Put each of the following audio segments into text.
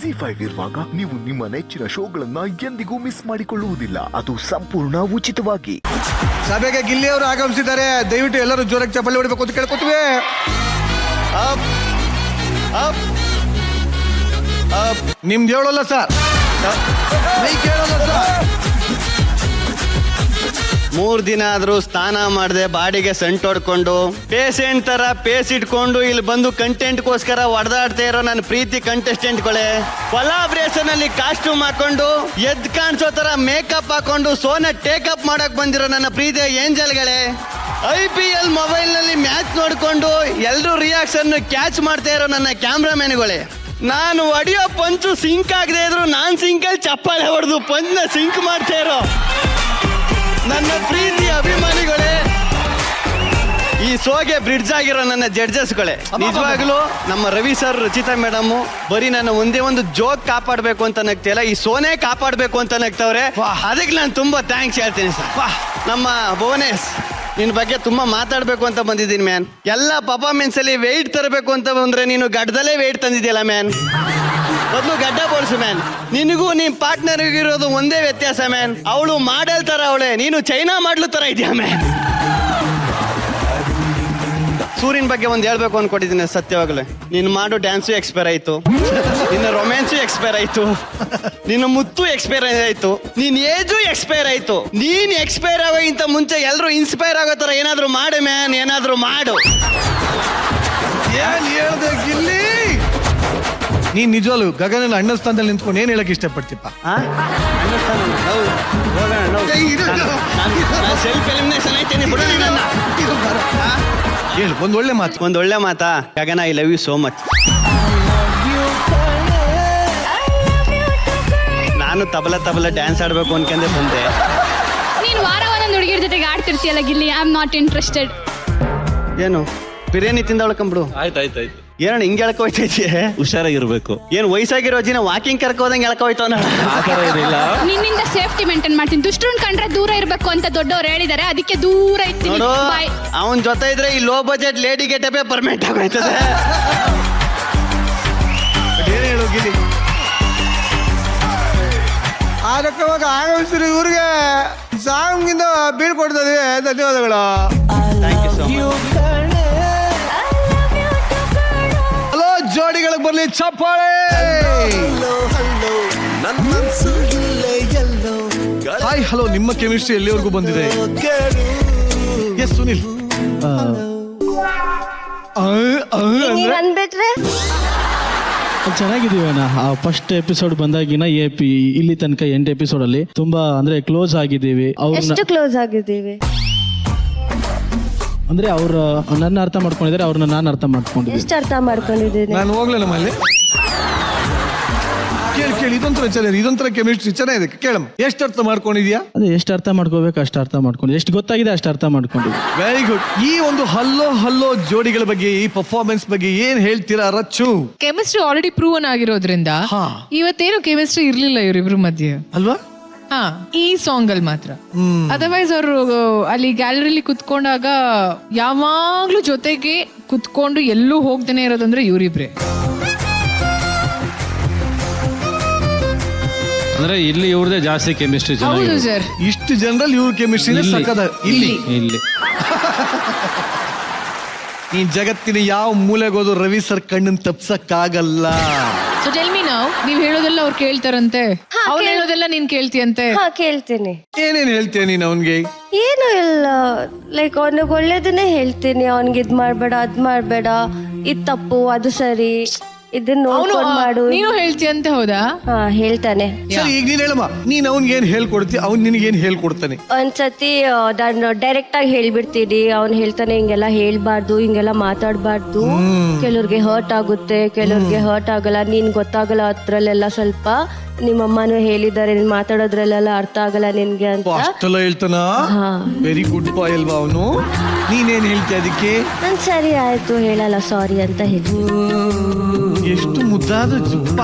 ZEE5 ಇರುವಾಗ ನೀವು ನಿಮ್ಮ ನೆಚ್ಚಿನ ಶೋಗಳನ್ನ ಎಂದಿಗೂ ಮಿಸ್ ಮಾಡಿಕೊಳ್ಳುವುದಿಲ್ಲ. ಅದು ಸಂಪೂರ್ಣ ಉಚಿತವಾಗಿ. ಸಭೆಗೆ ಗಿಲ್ಲಿ ಅವರು ಆಗಮಿಸಿದ್ದಾರೆ. ದಯವಿಟ್ಟು ಎಲ್ಲರೂ ಜೋರಾಗಿ ಚಪ್ಪಲಿ ಹೊಡಿಬೇಕು ಅಂತ ಕೇಳ್ಕೊತೀವಿ. ನಿಮ್ದು ಹೇಳಲ್ಲ ಸರ್, ಹೇಳಲ್ಲ ಸರ್. 3 ದಿನ ಆದ್ರೂ ಸ್ನಾನ ಮಾಡದೆ ಬಾಡಿಗೆ ಸಂಟ್ ಹೊಡ್ಕೊಂಡು ಪೇಷಂಟ್ ತರ ಪೇಸ್ ಇಟ್ಕೊಂಡು ಇಲ್ಲಿ ಬಂದು ಕಂಟೆಂಟ್ಗೋಸ್ಕರ ಹೊಡೆದಾಡ್ತಾ ಇರೋ ನನ್ನ ಪ್ರೀತಿ ಕಂಟೆಸ್ಟೆಂಟ್ಗಳೇ, ಕೊಲಾಬ್ರೇಷನ್ ಅಲ್ಲಿ ಕಾಸ್ಟ್ಯೂಮ್ ಹಾಕೊಂಡು ಎದ್ ಕಾಣಿಸೋ ತರ ಮೇಕಪ್ ಹಾಕೊಂಡು ಸೋನ ಟೇಕಪ್ ಮಾಡಕ್ ಬಂದಿರೋ ನನ್ನ ಪ್ರೀತಿಯ ಏಂಜಲ್ಗಳೇ, IPL ಮೊಬೈಲ್ ನಲ್ಲಿ ಮ್ಯಾಚ್ ನೋಡ್ಕೊಂಡು ಎಲ್ರೂ ರಿಯಾಕ್ಷನ್ ಕ್ಯಾಚ್ ಮಾಡ್ತಾ ಇರೋ ನನ್ನ ಕ್ಯಾಮ್ರಾಮನ್ಗಳೇ, ನಾನು ಹೊಡಿಯೋ ಪಂಚು ಸಿಂಕ್ ಆಗದೆ ಇದ್ರು ನಾನ್ ಸಿಂಕಲ್ಲಿ ಚಪ್ಪಾಳೆ ಹೊಡೆದು ಪಂಚ್ನ ಸಿಂಕ್ ಮಾಡ್ತಾ ಇರೋ ನನ್ನ ಪ್ರೀತಿ ಅಭಿಮಾನಿಗಳೇ, ಈ ಶೋಗೆ ಬ್ರಿಡ್ಜ್ ಆಗಿರೋ ನನ್ನ ಜಡ್ಜಸ್ಗಳೇ, ನಿಜವಾಗ್ಲೂ ನಮ್ಮ ರವಿ ಸರ್, ರಚಿತಾ ಮೇಡಮ್ ಬರೀ ನನ್ನ ಒಂದೇ ಒಂದು ಜೋಕ್ ಕಾಪಾಡಬೇಕು ಅಂತ ನಗ್ತಿಲ್ಲ, ಈ ಸೋನೆ ಕಾಪಾಡಬೇಕು ಅಂತ ನಗ್ತವ್ರೆ. ಅದಕ್ಕೆ ನಾನು ತುಂಬಾ ಥ್ಯಾಂಕ್ಸ್ ಹೇಳ್ತೀನಿ ಸರ್. ನಮ್ಮ ಭುವನೇಶ್, ನಿನ್ನ ಬಗ್ಗೆ ತುಂಬಾ ಮಾತಾಡ್ಬೇಕು ಅಂತ ಬಂದಿದ್ದೀನಿ ಮ್ಯಾನ್. ಎಲ್ಲ ಪರ್ಫಾರ್ಮೆನ್ಸ್ ಅಲ್ಲಿ ವೆಯ್ಟ್ ತರಬೇಕು ಅಂತ ಬಂದ್ರೆ ನೀನು ಗಡ್ಡದಲ್ಲೇ ವೆಯ್ಟ್ ತಂದಿದ್ಯಲ್ಲ ಮ್ಯಾನ್. ಮೊದಲು ಗಡ್ಡ ಬೋಳ್ಸು ಮ್ಯಾನ್. ನಿನಗೂ ನಿಮ್ ಪಾರ್ಟ್ನರ್ಗೂ ಇರೋದು ಒಂದೇ ವ್ಯತ್ಯಾಸ ಮ್ಯಾನ್, ಅವಳು ಮಾಡೆಲ್ ತರ ಅವಳೆ, ನೀನು ಚೈನಾ ಮಾಡ್ಲು ತರ ಇದೆಯಾ ಮ್ಯಾನ್. ಸೂರ್ಯನ ಬಗ್ಗೆ ಒಂದು ಹೇಳ್ಬೇಕು ಅನ್ಕೊಟ್ಟಿದ್ದೀನಿ ಸತ್ಯವಾಗ್ಲೂ. ನೀನು ಮಾಡೋ ಡ್ಯಾನ್ಸು ಎಕ್ಸ್ಪೈರ್ ಆಯ್ತು, ನಿನ್ನ ರೊಮ್ಯಾನ್ಸು ಎಕ್ಸ್ಪೈರ್ ಆಯ್ತು, ನಿನ್ನ ಮುತ್ತು ಎಕ್ಸ್ಪೈರ್ ಆಯ್ತು, ನಿನ್ ಏಜು ಎಕ್ಸ್ಪೈರ್ ಆಯ್ತು. ನೀನ್ ಎಕ್ಸ್ಪೈರ್ ಆಗೋಕ್ಕಿಂತ ಮುಂಚೆ ಎಲ್ಲರೂ ಇನ್ಸ್ಪೈರ್ ಆಗೋ ತರ ಏನಾದ್ರು ಮಾಡು ಮ್ಯಾನ್, ಏನಾದ್ರು ಮಾಡು. ಏನ್ ಹೇಳ್ದೆ ಗಿಲ್ಲಿ? ನೀನ್ ನಿಜವಾಗ್ಲು ಗಗನ ಅಣ್ಣ ಸ್ಥಾನದಲ್ಲಿ ನಿಂತ್ಕೊಂಡು ಏನ್ ಹೇಳಕ್ ಇಷ್ಟಪಡ್ತಿಪ್ಪ? ಸೆಲ್ಫ್ ಎಲಿಮಿನೇಷನ್ ಐತೇನೆ ಬಿಡು ನನ್ನ. ಹೇಳು ಒಂದೊಳ್ಳೆ ಮಾತು. ಒಂದೊಳ್ಳೆ ಮಾತಾ? Gagana, I love you so much. ನಾನು ತಬಲ ಡ್ಯಾನ್ಸ್ ಆಡ್ಬೇಕು ಅನ್ಕೊಂಡೆ ಬಂದೆ. ನೀನ್ ವಾರ ಒಂದೊಂದು ಹುಡುಗಿರ ಜೊತೆಗೆ ಆಡ್ತಿರ್ತೀಯಲ್ಲ Gilli, I am not interested. ಏನು ಬಿರಿಯಾನಿ ತಿಂದ ಒಳ್ಕೊಂಬಿಡು. ಆಯ್ತು ಏನಣ್ಣ ಹಿಂಗ್ ಎಳ್ಕೊಯ್ತೈತಿ? ಹುಷಾರಾಗಿರ್ಬೇಕು. ಏನ್ ವಯಸ್ಸಾಗಿರೋ ಅಜ್ಜಿನ ವಾಕಿಂಗ್ ಕರ್ಕೋದಂಗೆ ಎಳ್ಕೊಯ್ತವನ. ಆ ಥರ ಏನಿಲ್ಲ. ನಿನ್ನಿಂದ ಸೇಫ್ಟಿ ಮೇಂಟೈನ್ ಮಾಡ್ತೀನಿ. ದುಷ್ಟರನ್ನ ಕಂಡ್ರೆ ದೂರ ಇರ್ಬೇಕು ಅಂತ ದೊಡ್ಡವ್ರು ಹೇಳಿದಾರೆ, ಅದಕ್ಕೆ ದೂರ ಇರ್ತೀನಿ. ನೋಡು, ಬಾಯ್. ಅವನ್ ಜೊತೆ ಇದ್ರೆ ಈ ಲೋ ಬಜೆಟ್ ಲೇಡಿ ಗೆಟಪೇ ಪರ್ಮನೆಂಟ್ ಆಗೋಯ್ತದೆ. ಏನ್ ಹೇಳು ಗಿಲ್ಲಿ? ಕಾರ್ಯಕ್ರಮಕ್ಕೆ ಆಗಮಿಸಿದ ಊರಿಗೆ ಸಾಂಗಿಂದ ಬೀಳ್ಕೊಡ್ತದೆ. ಧನ್ಯವಾದಗಳು. Thank you so much. Hello, ಜೋಡಿಗಳಿಗೆ ಬರ್ಲಿ ಚಪ್ಪಾಳೆ. ಹಾಯ್ ಹಲೋ, ನಿಮ್ಮ ಕೆಮಿಸ್ಟ್ರಿ ಎಲ್ಲಿವರೆಗೂ ಬಂದಿದೆ? ಎಸ್ ಸುನಿಲ್. ಅಂದ್ಬಿಟ್ರೆ ಚೆನ್ನಾಗಿದೀವಿ ಅಣ್ಣ. ಫಸ್ಟ್ ಎಪಿಸೋಡ್ ಬಂದಾಗಿನ ಇಲ್ಲಿ ತನಕ 8 ಎಪಿಸೋಡ್ ಅಲ್ಲಿ ತುಂಬಾ ಅಂದ್ರೆ ಕ್ಲೋಸ್ ಆಗಿದ್ದೀವಿ. ಎಷ್ಟು ಕ್ಲೋಸ್ ಆಗಿದ್ದೀವಿ ಅಂದ್ರೆ ಅವ್ರು ನನ್ನ ಅರ್ಥ ಮಾಡ್ಕೊಂಡಿದ್ದಾರೆ, ಅವ್ರನ್ನ ನಾನು ಅರ್ಥ ಮಾಡ್ಕೊಂಡಿದ್ದೀನಿ. ಎಷ್ಟು ಅರ್ಥ ಮಾಡ್ಕೊಂಡಿದ್ದೀನಿ ನಾನು ಹೋಗ್ಲೇ ನಮ್ಮಲ್ಲಿ ಕೇಳಿ ಇದೊಂಥರ ಚೆನ್ನಾಗಿದೆ, ಇದೊಂಥರ ಕೆಮಿಸ್ಟ್ರಿ ಚೆನ್ನಾಗಿದೆ. ಕೇಳಮ್ಮ, ಎಷ್ಟು ಅರ್ಥ ಮಾಡ್ಕೊಂಡಿದ್ಯಾ? ಅದೇ ಎಷ್ಟು ಅರ್ಥ ಮಾಡ್ಕೋಬೇಕು ಅಷ್ಟು ಅರ್ಥ ಮಾಡ್ಕೊಂಡು, ಎಷ್ಟು ಗೊತ್ತಾಗಿದೆ ಅಷ್ಟು ಅರ್ಥ ಮಾಡ್ಕೊಂಡಿದ್ವಿ. Very good. ಈ ಒಂದು ಹಲ್ಲೋ ಜೋಡಿಗಳ ಬಗ್ಗೆ, ಈ ಪರ್ಫಾರ್ಮೆನ್ಸ್ ಬಗ್ಗೆ ಏನ್ ಹೇಳ್ತೀರಾ ರಚ್ಚು? ಕೆಮಿಸ್ಟ್ರಿ ಆಲ್ರೆಡಿ ಪ್ರೂವನ್ ಆಗಿರೋದ್ರಿಂದ ಇವತ್ತೇನು ಕೆಮಿಸ್ಟ್ರಿ ಇರ್ಲಿಲ್ಲ ಇವರಿಬ್ರು ಮಧ್ಯೆ ಅಲ್ವಾ? ಈ ಸಾಂಗ್ ಅಲ್ಲಿ ಮಾತ್ರ. ಅದರ್ವೈಸ್ ಅವರು ಅಲ್ಲಿ ಗ್ಯಾಲರಿಲಿ ಕುತ್ಕೊಂಡಾಗ ಯಾವಾಗ್ಲೂ ಜೊತೆಗೆ ಕುತ್ಕೊಂಡು ಎಲ್ಲೂ ಹೋಗ್ದೇನೆ ಇರೋದಂದ್ರೆ ಇವರಿಬ್ರೆ. ಅಂದ್ರೆ ಇಲ್ಲಿ ಇವ್ರದೇ ಜಾಸ್ತಿ ಕೆಮಿಸ್ಟ್ರಿ. ಹೌದು ಸರ್, ಇಷ್ಟು ಜನರಲ್ಲಿ ಇವ್ರ ಕೆಮಿಸ್ಟ್ರಿ ಸಕ್ಕದ. ಇಲ್ಲಿ ಈ ಜಗತ್ತಿನ ಯಾವ ಮೂಲೆಗೋದು ರವಿ ಸರ್ ಕಣ್ಣನ್ ತಪ್ಸಕ್ಕಾಗಲ್ಲ. ಸೊ ಟೆಲ್ ಮಿ ನೌ, ನೀವ್ ಹೇಳೋದೆಲ್ಲ ಅವ್ರು ಕೇಳ್ತಾರಂತೆ, ಅವ್ರು ಹೇಳೋದೆಲ್ಲ ನೀನ್ ಕೇಳ್ತೀಯಂತೆ? ಹಾ, ಕೇಳ್ತೀನಿ. ಏನೇನ್ ಹೇಳ್ತೀಯ ನೀನ್ ಅವನ್ಗೆ? ಏನು ಇಲ್ಲ, ಲೈಕ್ ಅವನಿಗೆ ಒಳ್ಳೇದನ್ನೇ ಹೇಳ್ತೀನಿ. ಅವನಿಗೆ ಇದ್ ಮಾಡ್ಬೇಡ, ಅದ್ ಮಾಡ್ಬೇಡ, ಇದ್ ತಪ್ಪು, ಅದು ಸರಿ, ಇದನ್ನ ನೋಡ್ಕೊಂಡ್ ಮಾಡು. ನೀನು ಹೇಳ್ತೀಯಂತೆ? ಹೌದಾ? ಹಾ, ಹೇಳ್ತಾನೆ. ಸರಿ, ಈಗ ನೀನ್ ಹೇಳಮ್ಮ, ನೀನ್ ಅವ್ನ್ಗೆ ಏನ್ ಹೇಳ್ಕೊಡ್ತಿ, ಅವ್ನ್ ನಿನಗೇನ್ ಹೇಳ್ಕೊಡ್ತಾನೆ? ಒಂದ್ಸತಿ ನಾನು ಡೈರೆಕ್ಟ್ ಆಗಿ ಹೇಳ್ಬಿಡ್ತೀನಿ. ಅವ್ನು ಹೇಳ್ತಾನೆ ಹಿಂಗೆಲ್ಲ ಹೇಳ್ಬಾರ್ದು, ಹಿಂಗೆಲ್ಲ ಮಾತಾಡ್ಬಾರ್ದು, ಕೆಲವ್ರಿಗೆ ಹರ್ಟ್ ಆಗುತ್ತೆ, ಕೆಲವ್ರಿಗೆ ಹರ್ಟ್ ಆಗಲ್ಲ, ನೀನ್ ಗೊತ್ತಾಗಲ್ಲ, ಅದ್ರಲ್ಲೆಲ್ಲ ಸ್ವಲ್ಪ ನಿಮ್ಮಮ್ಮನೂ ಹೇಳಿದ್ದಾರೆ, ನೀನ್ ಮಾತಾಡೋದ್ರಲ್ಲೆಲ್ಲ ಅರ್ಥ ಆಗಲ್ಲ ನಿನ್ಗೆ ಅಂತ. ಅಷ್ಟೆಲ್ಲ ಹೇಳ್ತಾನ? ವೆರಿ ಗುಡ್ ಬಾಯ್ ಅಲ್ವಾ ಅವನು? ನೀನೇನ್ ಹೇಳ್ತೀಯ ಅದಕ್ಕೆ? ನಾನ್ ಸರಿ ಆಯ್ತು, ಹೇಳಲ್ಲ, ಸಾರಿ ಅಂತ ಹೇಳಿ. ಎಷ್ಟು ಮುದ್ದಾದ ಜುಪ್ಪ.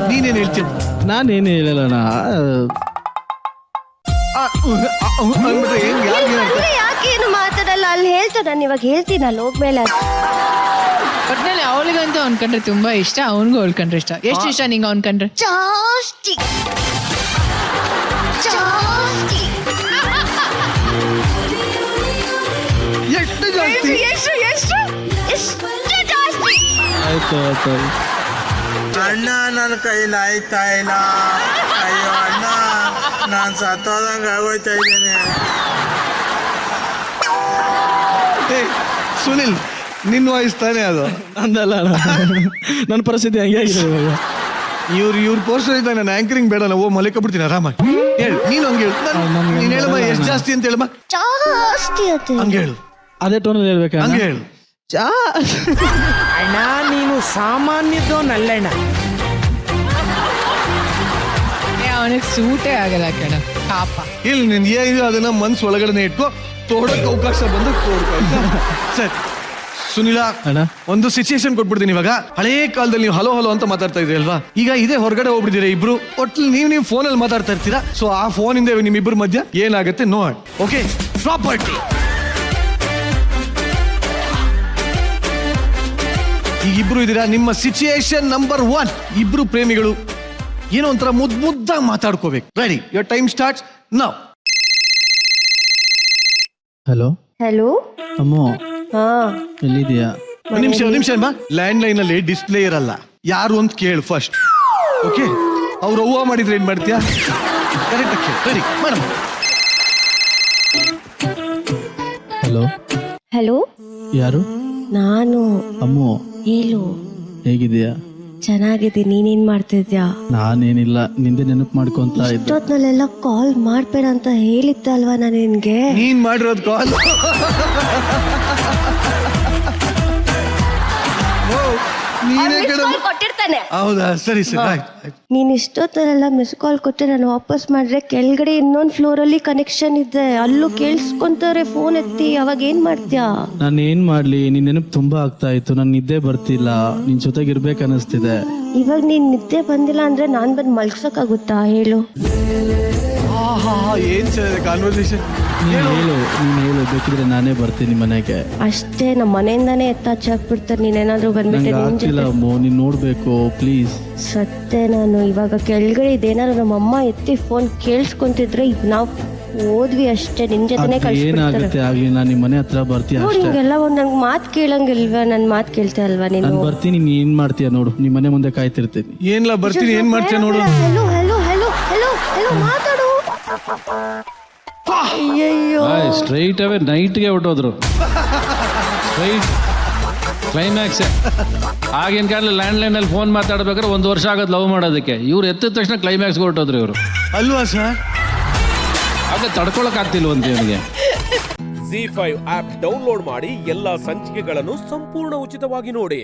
ನೀನೇನ್ ಹೇಳ್ತೀಯ? ನಾನೇನು ಹೇಳಲ್ಲ ಅಣ್ಣ. ಯಾಕೆ ಏನು ಮಾತಾಡಲ್ಲ? ಅಲ್ಲಿ ಹೇಳ್ತಾನೆ, ನಾನು ಇವಾಗ ಹೇಳ್ತೀನಲ್ಲ ಹೋಗ್ಮೇಲೆ. ಒಟ್ನಲ್ಲಿ ಅವಳಿಗಂತೂ ಅವ್ನ್ ಕಂಡ್ರೆ ತುಂಬಾ ಇಷ್ಟ, ಅವನಿಗೂ ಅವಳು ಕಂಡ್ರೆ ಇಷ್ಟ. ಎಷ್ಟು ಇಷ್ಟ ನಿಂಗೆ ಅವ್ನ್ ಕಂಡ್ರೆ? ಜಾಸ್ತಿ ಜಾಸ್ತಿ ಎಷ್ಟು ಜಾಸ್ತಿ? ಎಷ್ಟು ಎಷ್ಟು ಎಷ್ಟು ಜಾಸ್ತಿ. ಆಯ್ತು ಆಯ್ತು. ಅಣ್ಣ ನನ್ನ ಕೈಲಿ ಆಯ್ತಾ ಇಲ್ಲ. ಅಯ್ಯೋ ಅಣ್ಣ, ನಾನು ಸತ್ತೋದಂಗ ಆಗೋಯ್ತಾ ಇದ್ದೀನಿ. ಏ ಸುನಿಲ್, ನಿನ್ನ ವಾಯ್ಸ್ ತಾನೇ ಅದು? ಅಂದಲ್ಲ ನನ್ನ ಪರಿಸ್ಥಿತಿ ಹಂಗೆ ಆಗಿದೆ ಇವಾಗ. ಇವ್ರ ಪೋಸ್ಟರ್ ಇದ್ದಾಗ ನಾನು ಆಂಕರಿಂಗ್ ಬೇಡ, ನಾವು ಮಲಿಕ ಬಿಡ್ತೀನಿ ಆರಾಮಾಗಿ. ಹೇಳು ನೀನು ಹಂಗೆ ಹೇಳು. ನೀನು ಹೇಳಮ್ಮ, ಎಷ್ಟು ಜಾಸ್ತಿ ಅಂತ ಹೇಳಮ್ಮ. ಜಾಸ್ತಿ ಅದು. ಹಂಗೆ ಹೇಳು, ಅದೇ ಟೋನಲ್ಲಿ ಹೇಳ್ಬೇಕಾ? ಹಂಗೆ ಹೇಳು. ಅಣ್ಣ ನೀನು ಸಾಮಾನ್ಯದೋನಲ್ಲಣ್ಣ. ಅವನಿಗೆ ಸೂಟೇ ಆಗಲ್ಲ ಕಣ ಪಾಪ. ಇಲ್ಲಿ ನಿನ್ಗೆ ಏನಿದೆ ಅದನ್ನ ಮನ್ಸು ಒಳಗಡೆ ಇಟ್ಕೋ, ತೋಡಕ್ಕೆ ಅವಕಾಶ ಬಂದು ತೋಡ್ಕೊ. ಸರಿ ಸುನಿಲ, ಅಣ್ಣ ಒಂದು ಸಿಚುಯೇಷನ್ ಕೊಟ್ಬಿಡ್ತೀನಿ ಇವಾಗ. ಹಳೇ ಕಾಲದಲ್ಲಿ ನೀವು ಹಲೋ ಹಲೋ ಅಂತ ಮಾತಾಡ್ತಾ ಇದ್ರಿ ಅಲ್ವಾ, ಈಗ ಇದೇ ಹೊರಗಡೆ ಹೋಗ್ಬಿಟ್ಟಿದ್ದೀರಾ ಇಬ್ರು. ಒಟ್ಟು ನೀವು ಫೋನಲ್ಲಿ ಮಾತಾಡ್ತಾ ಇರ್ತೀರಾ. ಸೊ ಆ ಫೋನಿಂದ ನಿಮ್ಮಿಬ್ಬರ ಮಧ್ಯ ಏನಾಗುತ್ತೆ ನೋಡಿ. Okay, property. ಈಗ ಇಬ್ರು ಇದ್ದೀರಾ, ನಿಮ್ಮ ಸಿಚುಯೇಷನ್ ನಂಬರ್ 1. ಇಬ್ರು ಪ್ರೇಮಿಗಳು ಏನೋ ಒಂಥರ ಮುದ್ದಾಗಿ ಮಾತಾಡ್ಕೋಬೇಕು. Ready, your time starts now. Hello hello ಅಮ್ಮೋ, ಹಾ ಎಲ್ಲಿದೀಯಾ? ಒಂದ್ ನಿಮಿಷ ಅಮ್ಮ. ಲ್ಯಾಂಡ್ ಲೈನ್ ಅಲ್ಲಿ ಡಿಸ್ಪ್ಲೇ ಇರಲ್ಲ, ಯಾರು ಅಂತ ಕೇಳು ಫಸ್ಟ್. ಓಕೆ, ಅವ್ರು ಅವ್ವ ಮಾಡಿದ್ರೆ ಏನ್ ಮಾಡ್ತೀಯಾ? ಕರೆಕ್ಟ್ ಕೇಳಿ. Ready madam. ಹಲೋ ಹಲೋ, ಯಾರು? ನಾನು. ಅಮ್ಮೋ, ಹೇಳು. ಹೇಗಿದೀಯಾ? ಚೆನ್ನಾಗಿದ್ದೀನಿ, ನೀನೇನ್ ಮಾಡ್ತಿದ್ಯಾ? ನಾನೇನಿಲ್ಲ, ನಿಂದೆ ನೆನಪು ಮಾಡ್ಕೊಂತ ಇದ್ದೆ. ಇಷ್ಟೊತ್ನಲ್ಲೆಲ್ಲ ಕಾಲ್ ಮಾಡ್ಬೇಡ ಅಂತ ಹೇಳಿದ್ದೆ ಅಲ್ವಾ ನಾನು ನಿನ್ಗೆ. ನೀನ್ ಮಾಡಿರೋದು ಕಾಲ್. ನೀನೇ ಕಡೆ. ಕೊಟ್ಟಿರ್ತಾನೆ. ಹೌದಾ, ಸರಿ ಸರಿ, ಆಯ್ತು. ನೀನ್ ಇಷ್ಟೊತ್ತಲ್ಲೆಲ್ಲ ಮಿಸ್ ಕಾಲ್ ಕೊಟ್ಟೆ, ನಾನು ವಾಪಸ್ ಮಾಡ್ರೆ ಕೆಳಗಡೆ ಇನ್ನೊಂದು ಫ್ಲೋರ್ ಅಲ್ಲಿ ಕನೆಕ್ಷನ್ ಇದೆ, ಅಲ್ಲೂ ಕೇಳಿಸ್ಕೊಂತಾರೆ ಫೋನ್ ಎತ್ತಿ. ಅವಾಗ ಏನ್ ಮಾಡ್ತೀಯಾ? ನಾನು ಏನ್ ಮಾಡ್ಲಿ, ನಿನ್ ನೆನಪು ತುಂಬಾ ಆಗ್ತಾ ಇತ್ತು, ನನ್ ನಿದ್ದೆ ಬರ್ತಿಲ್ಲ, ನಿನ್ ಜೊತೆಗೆ ಇರ್ಬೇಕು ಅನಿಸ್ತಿದೆ. ಇವಾಗ ನೀನ್ ನಿದ್ದೆ ಬಂದಿಲ್ಲ ಅಂದ್ರೆ ನಾನ್ ಬಂದ್ ಮಲ್ಗ್ಸಕ್ಕಾಗುತ್ತಾ ಹೇಳು? ಏನ್ ಚೆನ್ನಾಗಿದೆ ಕಾನ್ವರ್ಸೇಷನ್. ನೀನ್ ಹೇಳು, ಬೇಕಿದ್ರೆ ನಾನೇ ಬರ್ತೀನಿ ಮನೆಗೆ. ಅಷ್ಟೇ, ನಮ್ಮ ಮನೆಯಿಂದಾನೇ ಎತ್ತಾಚಾಕ್ಬಿಡ್ತಾರೆ. ನೀನೇನಾದ್ರೂ ಬಂದ್ಬಿಟ್ಟೆ ನಂಗೆ ನಿನ್ ಆಗ್ತಿಲ್ಲ ಜೊತೆ. ಅಮ್ಮೋ, ನೀನ್ ನೋಡ್ಬೇಕು ಪ್ಲೀಸ್. ಸತ್ತೆ ನಾನು. ಇವಾಗ ಕೆಳಗಡೆ ಇದೇನಾದ್ರು ನಮ್ಮ ಅಮ್ಮ ಎತ್ತಿ ಫೋನ್ ಕೇಳಿಸ್ಕೊಂತಿದ್ರೆ ಈಗ ನಾವ್ ಹೋದ್ವಿ ಅಷ್ಟೇ, ನಿನ್ ಜೊತೆನೆ ಕಳ್ಸ್ಬಿಡ್ತಾರೆ. ಏನಾಗುತ್ತೆ ಆಗ್ಲಿ, ನಾನು ನಿಮ್ ಮನೆ ಹತ್ರ ಬರ್ತೀಯ ನೋಡಿ, ಅಷ್ಟೇ. ಹಿಂಗೆಲ್ಲ ಒಂದ್ ನಂಗೆ ಮಾತು ಕೇಳಂಗಿಲ್ವಾ? ನನ್ ಮಾತು ಕೇಳ್ತಾ ಅಲ್ವಾ ನೀನು? ನಾನು ಬರ್ತೀನಿ, ನೀನ್ ಏನ್ ಮಾಡ್ತೀಯ ನೋಡು, ನಿಮ್ ಮನೆ ಮುಂದೆ ಕಾಯ್ತಿರ್ತೀನಿ. ಏನ್ಲ ಬರ್ತೀನಿ, ಏನ್ ಮಾಡ್ತೀಯ ನೋಡು. Hello hello hello hello hello, ಮಾತಾಡು. ಅಯ್ಯಯ್ಯೋ, ಸ್ಟ್ರೈಟ್ ಅವೇ ನೈಟ್ಗೆ ಹೊಟ್ಟೋದ್ರು. Straight climax. ಆಗಿನ ಕಾಲ ಲ್ಯಾಂಡ್ ಲೈನ್ ಅಲ್ಲಿ ಫೋನ್ ಮಾತಾಡ್ಬೇಕಾದ್ರೆ 1 ವರ್ಷ ಆಗೋದು ಲವ್ ಮಾಡೋದಕ್ಕೆ. ಇವ್ರು ಎತ್ತಿದ ತಕ್ಷಣ ಕ್ಲೈಮ್ಯಾಕ್ಸ್ ಹೊರಟೋದ್ರು ಇವರು. ಅಲ್ವಾ ಸರ್? ಆಗ ತಡ್ಕೊಳಕ್ ಆಗ್ತಿಲ್ವಂತ ಇವನಿಗೆ. ZEE5 ಆಪ್ ಡೌನ್ಲೋಡ್ ಮಾಡಿ ಎಲ್ಲಾ ಸಂಚಿಕೆಗಳನ್ನು ಸಂಪೂರ್ಣ ಉಚಿತವಾಗಿ ನೋಡಿ.